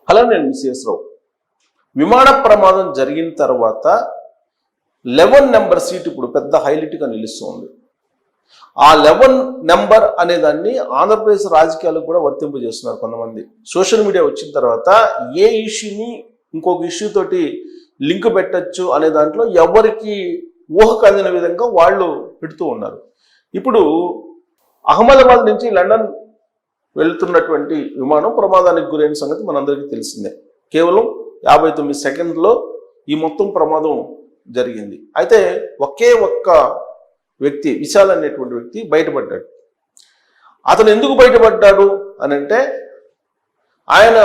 Hello, నేను మిస్ఎస్ రావు. విమాన ప్రమాదం జరిగిన తర్వాత 11 నెంబర్ సీట్ ఇప్పుడు పెద్ద హైలైట్గా నిలుస్తుంది. ఆ 11 నెంబర్ అనే దాన్ని ఆంధ్రప్రదేశ్ రాజకీయాలకు కూడా వర్తింపజేస్తున్నారు కొంతమంది. సోషల్ మీడియా వచ్చిన తర్వాత ఏ ఇష్యూని ఇంకొక ఇష్యూ తోటి లింక్ పెట్టచ్చు అనే దాంట్లో ఎవరికి ఊహకు అందిన విధంగా వాళ్ళు పెడుతూ ఉన్నారు. ఇప్పుడు అహ్మదాబాద్ నుంచి లండన్ వెళ్తున్నటువంటి విమానం ప్రమాదానికి గురైన సంగతి మనందరికీ తెలిసిందే. కేవలం 59 సెకండ్లో ఈ మొత్తం ప్రమాదం జరిగింది. అయితే ఒకే ఒక్క వ్యక్తి, విశాల్ అనేటువంటి వ్యక్తి బయటపడ్డాడు. అతను ఎందుకు బయటపడ్డాడు అని అంటే, ఆయన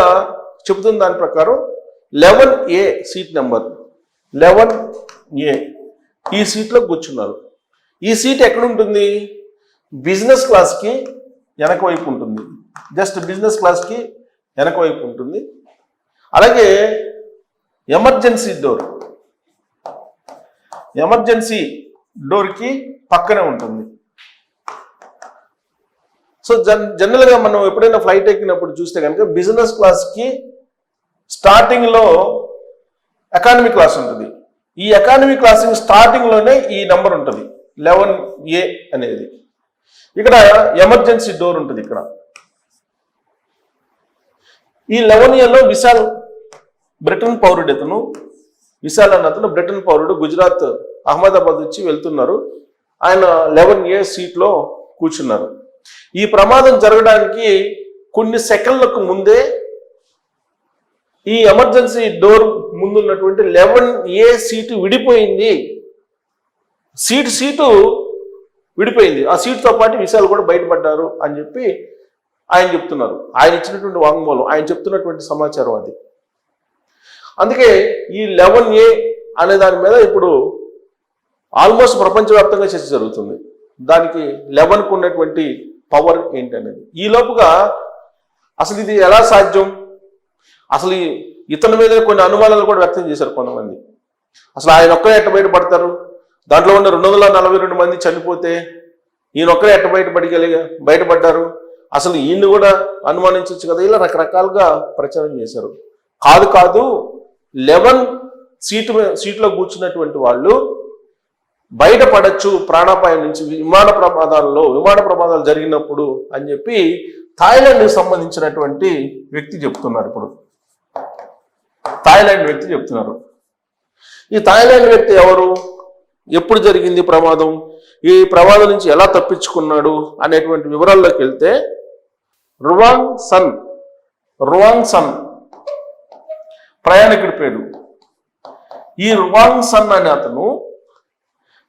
చెబుతున్న దాని ప్రకారం 11A సీట్ నెంబర్ 11A ఈ సీట్లో కూర్చున్నారు. ఈ సీట్ ఎక్కడ ఉంటుంది? బిజినెస్ క్లాస్కి వెనక వైపు ఉంటుంది. జస్ట్ బిజినెస్ క్లాస్కి వెనక వైపు ఉంటుంది. అలాగే ఎమర్జెన్సీ డోర్కి పక్కనే ఉంటుంది. సో జనరల్గా మనం ఎప్పుడైనా ఫ్లైట్ ఎక్కినప్పుడు చూస్తే కనుక బిజినెస్ క్లాస్కి స్టార్టింగ్లో ఎకానమీ క్లాస్ ఉంటుంది. ఈ ఎకానమీ క్లాస్ స్టార్టింగ్లోనే ఈ నెంబర్ ఉంటుంది 11A అనేది. ఇక్కడ ఎమర్జెన్సీ డోర్ ఉంటుంది. ఇక్కడ ఈ 11Aలో విశాల్ బ్రిటన్ పౌరుడు. ఇతను విశాల్ అన్న అతను బ్రిటన్ పౌరుడు. గుజరాత్ అహ్మదాబాద్ వచ్చి వెళ్తున్నారు. ఆయన 11A సీట్లో కూర్చున్నారు. ఈ ప్రమాదం జరగడానికి కొన్ని సెకండ్లకు ముందే ఈ ఎమర్జెన్సీ డోర్ ముందున్నటువంటి 11A సీటు విడిపోయింది. సీటు విడిపోయింది. ఆ సీటుతో పాటు విశాల్ కూడా బయటపడ్డారు అని చెప్పి ఆయన చెప్తున్నారు. ఆయన ఇచ్చినటువంటి వాంగ్మూలం, ఆయన చెప్తున్నటువంటి సమాచారం అది. అందుకే ఈ 11A అనే దాని మీద ఇప్పుడు ఆల్మోస్ట్ ప్రపంచవ్యాప్తంగా చర్చ జరుగుతుంది. దానికి 11కు ఉన్నటువంటి పవర్ ఏంటనేది. ఈ లోపుగా అసలు ఇది ఎలా సాధ్యం, అసలు ఇతని మీద కొన్ని అనుమానాలు కూడా వ్యక్తం చేశారు కొంతమంది. అసలు ఆయన ఒక్కరే ఎట్ట బయటపడతారు? దాంట్లో ఉన్న 242 మంది చనిపోతే ఈయన ఒక్కరే ఎట్ట బయటపడ్డారు? అసలు ఈయన్ని కూడా అనుమానించవచ్చు కదా. ఇలా రకరకాలుగా ప్రచారం చేశారు. కాదు 11 సీట్లో కూర్చున్నటువంటి వాళ్ళు బయటపడచ్చు ప్రాణాపాయం నుంచి విమాన ప్రమాదాలు జరిగినప్పుడు అని చెప్పి థాయిలాండ్కి సంబంధించినటువంటి వ్యక్తి చెప్తున్నారు. ఇప్పుడు థాయిలాండ్ వ్యక్తి చెప్తున్నారు. ఈ థాయిలాండ్ వ్యక్తి ఎవరు, ఎప్పుడు జరిగింది ప్రమాదం, ఈ ప్రమాదం నుంచి ఎలా తప్పించుకున్నాడు అనేటువంటి వివరాల్లోకి వెళ్తే, రువాంగ్ సన్ ప్రయాణికుడి పేరు. ఈ రువాంగ్ సన్ అనే అతను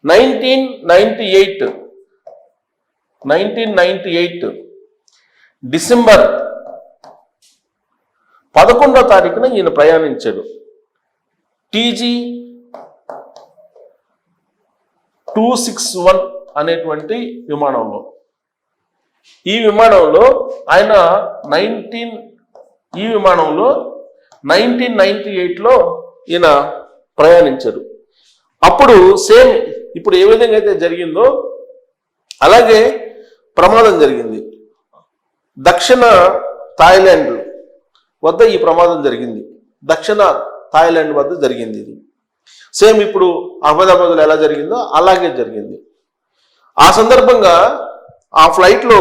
1998 డిసెంబర్ 11వ తారీఖున ఈయన ప్రయాణించాడు. TG261 అనేటువంటి విమానంలో. ఈ విమానంలో ఆయన 1998లో ఈయన ప్రయాణించారు. అప్పుడు సేమ్ ఇప్పుడు ఏ విధంగా అయితే జరిగిందో అలాగే ప్రమాదం జరిగింది. దక్షిణ థాయిలాండ్ వద్ద ఈ ప్రమాదం జరిగింది. దక్షిణ థాయిలాండ్ వద్ద జరిగింది ఇది. సేమ్ ఇప్పుడు అహ్మదాబాద్లో ఎలా జరిగిందో అలాగే జరిగింది. ఆ సందర్భంగా ఆ ఫ్లైట్లో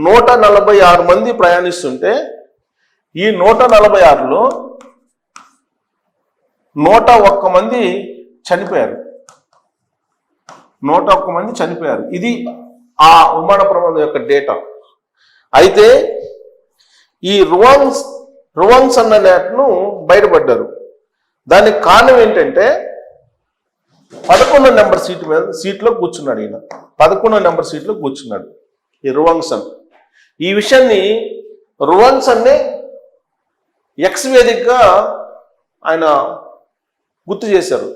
146 మంది ప్రయాణిస్తుంటే ఈ 146లో 101 మంది చనిపోయారు. 101 మంది చనిపోయారు. ఇది ఆ విమాన ప్రమాదం యొక్క డేటా. అయితే ఈ రువాంగ్ సన్ అనే అతను బయటపడ్డారు. దానికి కారణం ఏంటంటే 11 నెంబర్ సీట్లో కూర్చున్నాడు. ఈయన 11 నెంబర్ సీట్లో కూర్చున్నాడు ఈ రువాంగ్ సన్. ఈ విషయాన్ని రువాంగ్ సన్నే ఎక్స్ వేదికగా ఆయన గుర్తు చేశారు.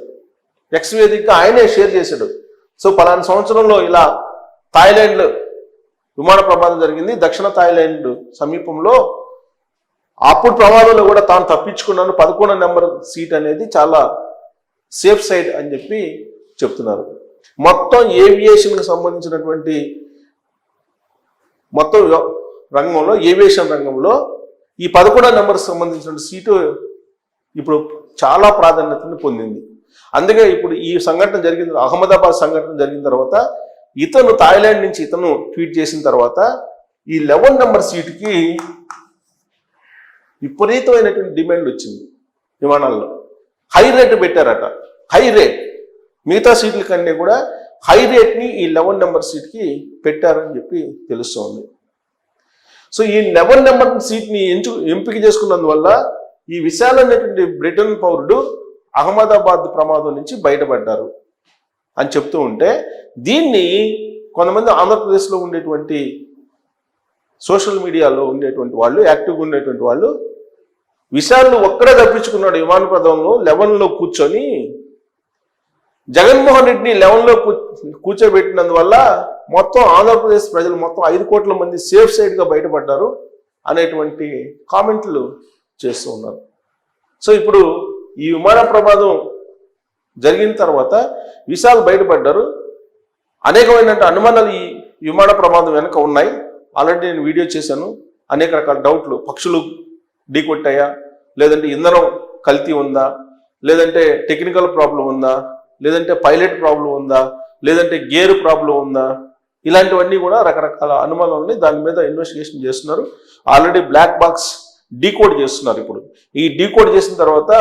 ఎక్స్ వేదికగా ఆయనే షేర్ చేశాడు. సో పలానా సంవత్సరంలో ఇలా థాయిలాండ్ విమాన ప్రమాదం జరిగింది, దక్షిణ థాయిలాండ్ సమీపంలో. అప్పుడు ప్రమాదంలో కూడా తాను తప్పించుకున్నాను. 11 నెంబర్ సీట్ అనేది చాలా సేఫ్ సైడ్ అని చెప్పి చెప్తున్నారు. మొత్తం ఏవియేషన్కి సంబంధించినటువంటి మొత్తం రంగంలో, ఏవియేషన్ రంగంలో ఈ 11వ నెంబర్కి సంబంధించిన సీటు ఇప్పుడు చాలా ప్రాధాన్యతను పొందింది. అందుకే ఇప్పుడు ఈ సంఘటన జరిగిన అహ్మదాబాద్ సంఘటన జరిగిన తర్వాత ఇతను థాయిలాండ్ నుంచి ఇతను ట్వీట్ చేసిన తర్వాత ఈ 11 నెంబర్ సీటుకి విపరీతమైనటువంటి డిమాండ్ వచ్చింది. విమానాల్లో హై రేట్ పెట్టారట. హై రేట్ మిగతా సీట్ల కన్నా కూడా హై రేట్ని ఈ 11 నెంబర్ సీట్కి పెట్టారని చెప్పి తెలుస్తోంది. సో ఈ 11 నెంబర్ సీట్ని ఎంపిక చేసుకున్నందువల్ల ఈ విశాలమైనటువంటి బ్రిటన్ పౌరుడు అహ్మదాబాద్ ప్రమాదం నుంచి బయటపడ్డారు అని చెప్తూ ఉంటే దీన్ని కొంతమంది ఆంధ్రప్రదేశ్లో ఉండేటువంటి సోషల్ మీడియాలో ఉండేటువంటి వాళ్ళు, యాక్టివ్గా ఉండేటువంటి వాళ్ళు, విశాల్ను ఒక్కడే తప్పించుకున్నాడు విమాన ప్రమాదంలో 11లో కూర్చొని, జగన్మోహన్ రెడ్డిని 11లో కూర్చోబెట్టినందువల్ల మొత్తం ఆంధ్రప్రదేశ్ ప్రజలు మొత్తం 5 కోట్ల మంది సేఫ్ సైడ్గా బయటపడ్డారు అనేటువంటి కామెంట్లు చేస్తూ ఉన్నారు. సో ఇప్పుడు ఈ విమాన ప్రమాదం జరిగిన తర్వాత విశాల్ బయటపడ్డారు. అనేకమైన అనుమానాలు ఈ విమాన ప్రమాదం వెనుక ఉన్నాయి. ఆల్రెడీ నేను వీడియో చేశాను. అనేక రకాల డౌట్లు, పక్షులు ఢీకొట్టాయా, లేదంటే ఇంధనం కల్తీ ఉందా, లేదంటే టెక్నికల్ ప్రాబ్లం ఉందా, లేదంటే పైలట్ ప్రాబ్లం ఉందా, లేదంటే గేర్ ప్రాబ్లం ఉందా, ఇలాంటివన్నీ కూడా రకరకాల అనుమానాలు ఉన్నాయి. దాని మీద ఇన్వెస్టిగేషన్ చేస్తున్నారు. ఆల్రెడీ బ్లాక్ బాక్స్ డీకోడ్ చేస్తున్నారు. ఇప్పుడు ఈ డీకోడ్ చేసిన తర్వాత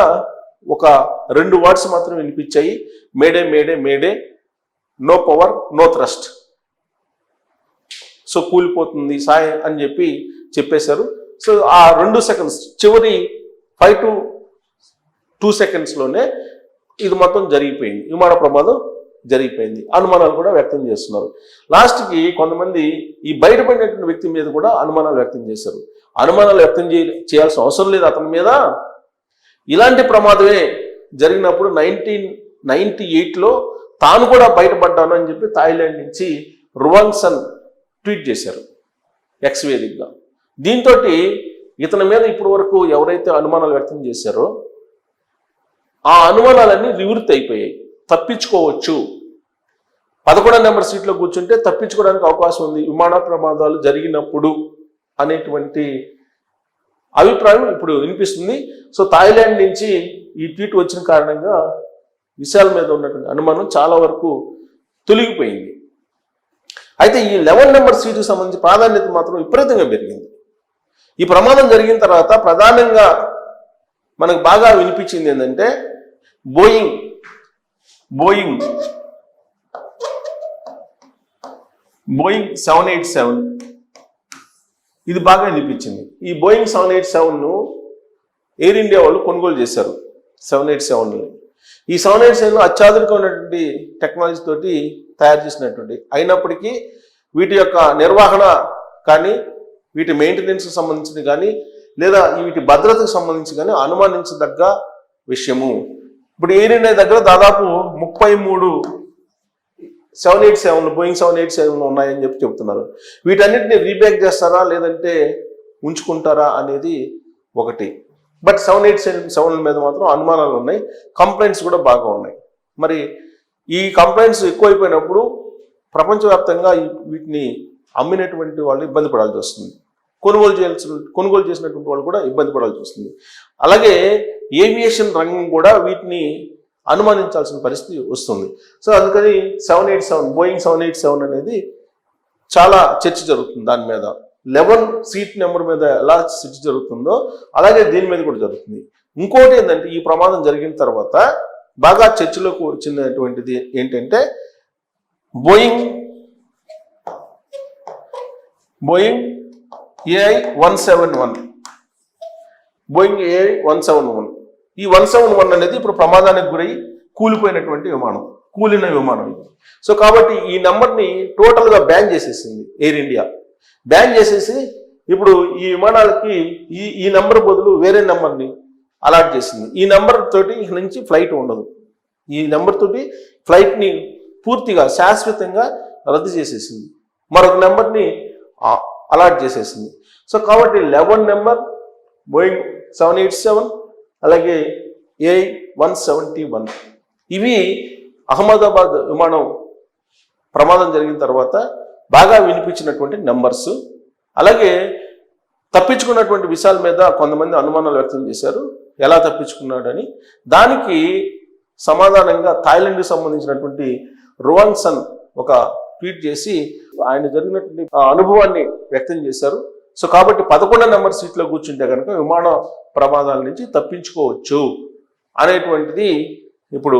ఒక 2 వర్డ్స్ మాత్రం వినిపించాయి. Mayday mayday mayday, no power no thrust. So కూలిపోతుంది సాయ్ అని చెప్పి చెప్పేశారు. సో ఆ 2 సెకండ్స్, చివరి 5 to 2 సెకండ్స్లోనే ఇది మొత్తం జరిగిపోయింది. విమాన ప్రమాదం జరిగిపోయింది. అనుమానాలు కూడా వ్యక్తం చేస్తున్నారు. లాస్ట్కి కొంతమంది ఈ బయటపడినటువంటి వ్యక్తి మీద కూడా అనుమానాలు వ్యక్తం చేశారు. అనుమానాలు వ్యక్తం చేయాల్సిన అవసరం లేదు అతని మీద. ఇలాంటి ప్రమాదమే జరిగినప్పుడు 1998లో తాను కూడా బయటపడ్డాను అని చెప్పి థాయిలాండ్ నుంచి రువాంగ్సన్ ట్వీట్ చేశారు ఎక్స్ వేదికగా. దీంతో ఇతని మీద ఇప్పటి వరకు ఎవరైతే అనుమానాలు వ్యక్తం చేశారో ఆ అనుమానాలన్నీ నివృత్తి అయిపోయాయి. తప్పించుకోవచ్చు, 11వ నెంబర్ సీట్లో కూర్చుంటే తప్పించుకోవడానికి అవకాశం ఉంది విమాన ప్రమాదాలు జరిగినప్పుడు అనేటువంటి అభిప్రాయం ఇప్పుడు వినిపిస్తుంది. సో థాయిలాండ్ నుంచి ఈ ట్వీట్ వచ్చిన కారణంగా విశాల్ మీద ఉన్నటువంటి అనుమానం చాలా వరకు తొలగిపోయింది. అయితే ఈ 11 నెంబర్ సీటుకు సంబంధించి ప్రాధాన్యత మాత్రం విపరీతంగా పెరిగింది. ఈ ప్రమాదం జరిగిన తర్వాత ప్రధానంగా మనకు బాగా వినిపించింది ఏంటంటే బోయింగ్ 787 ఇది బాగా వినిపించింది. ఈ బోయింగ్ 787ను ఎయిర్ ఇండియా వాళ్ళు కొనుగోలు చేశారు. 787ని ఈ 787 అత్యాధునికమైనటువంటి టెక్నాలజీ తోటి తయారు చేసినటువంటి, అయినప్పటికీ వీటి యొక్క నిర్వహణ కానీ, వీటి మెయింటెనెన్స్కి సంబంధించింది కానీ, లేదా వీటి భద్రతకు సంబంధించి కానీ అనుమానించదగ్గ విషయము. ఇప్పుడు ఎయిర్ ఇండియా దగ్గర దాదాపు 33 787 బోయింగ్ 787 ఉన్నాయని చెప్పి చెప్తున్నారు. వీటన్నిటిని రీబ్యాక్ చేస్తారా లేదంటే ఉంచుకుంటారా అనేది ఒకటి. బట్ 787 మీద మాత్రం అనుమానాలు ఉన్నాయి. కంప్లైంట్స్ కూడా బాగా ఉన్నాయి. మరి ఈ కంప్లైంట్స్ ఎక్కువైపోయినప్పుడు ప్రపంచవ్యాప్తంగా వీటిని అమ్మినటువంటి వాళ్ళు ఇబ్బంది పడాల్సి వస్తుంది. కొనుగోలు చేసినటువంటి వాళ్ళు కూడా ఇబ్బంది పడాల్సి వస్తుంది. అలాగే ఏవియేషన్ రంగం కూడా వీటిని అనుమానించాల్సిన పరిస్థితి వస్తుంది. సో అందుకని 787 బోయింగ్ 787 అనేది చాలా చర్చ జరుగుతుంది. దాని మీద 11 సీట్ నెంబర్ మీద ఎలా చర్చ జరుగుతుందో అలాగే దీని మీద కూడా జరుగుతుంది. ఇంకోటి ఏంటంటే ఈ ప్రమాదం జరిగిన తర్వాత బాగా చర్చలోకి వచ్చినటువంటిది ఏంటంటే బోయింగ్ AI-171 ఈ 171 అనేది ఇప్పుడు ప్రమాదానికి గురై కూలిపోయినటువంటి విమానం, కూలిన విమానం ఇది. సో కాబట్టి ఈ నెంబర్ని టోటల్గా బ్యాన్ చేసేసింది ఎయిర్ ఇండియా. బ్యాన్ చేసేసి ఇప్పుడు ఈ విమానాలకి ఈ నెంబర్ బదులు వేరే నెంబర్ని అలాట్ చేసింది. ఈ నెంబర్ తోటి ఇక నుంచి ఫ్లైట్ ఉండదు. ఈ నెంబర్ తోటి ఫ్లైట్ని పూర్తిగా శాశ్వతంగా రద్దు చేసేసింది. మరొక నెంబర్ని అలాట్ చేసేసింది. సో కాబట్టి 11 నెంబర్ బోయింగ్ 787 అలాగే AI-171 ఇవి అహ్మదాబాద్ విమానం ప్రమాదం జరిగిన తర్వాత బాగా వినిపించినటువంటి నెంబర్స్. అలాగే తప్పించుకున్నటువంటి విషయాల మీద కొంతమంది అనుమానాలు వ్యక్తం చేశారు, ఎలా తప్పించుకున్నాడని. దానికి సమాధానంగా థాయిలాండ్కి సంబంధించినటువంటి రువాంగ్ సన్ ఒక ట్వీట్ చేసి ఆయన జరిగినటువంటి అనుభవాన్ని వ్యక్తం చేశారు. సో కాబట్టి 11 నెంబర్ సీట్లో కూర్చుంటే కనుక విమాన ప్రమాదాల నుంచి తప్పించుకోవచ్చు అనేటువంటిది ఇప్పుడు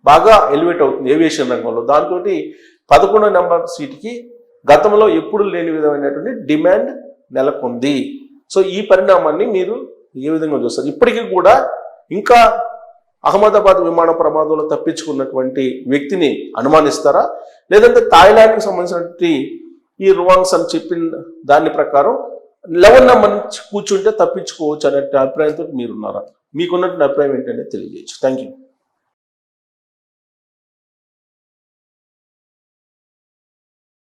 బాగా ఎలివేట్ అవుతుంది ఏవియేషన్ రంగంలో. దాంతో 11 నెంబర్ సీటుకి గతంలో ఎప్పుడు లేని విధమైనటువంటి డిమాండ్ నెలకొంది. సో ఈ పరిణామాన్ని మీరు ఏ విధంగా చూస్తారు? ఇప్పటికీ కూడా ఇంకా అహ్మదాబాద్ విమాన ప్రమాదంలో తప్పించుకున్నటువంటి వ్యక్తిని అనుమానిస్తారా, లేదంటే థాయిలాండ్కి సంబంధించినటువంటి ఈ రువాంగ్ సన్ చెప్పిన దాని ప్రకారం 11 నెంబర్ నుంచి కూర్చుంటే తప్పించుకోవచ్చు అనే అభిప్రాయంతో మీరున్నారా? మీకున్నటువంటి అభిప్రాయం ఏంటనేది తెలియజేయచ్చు. Thank you.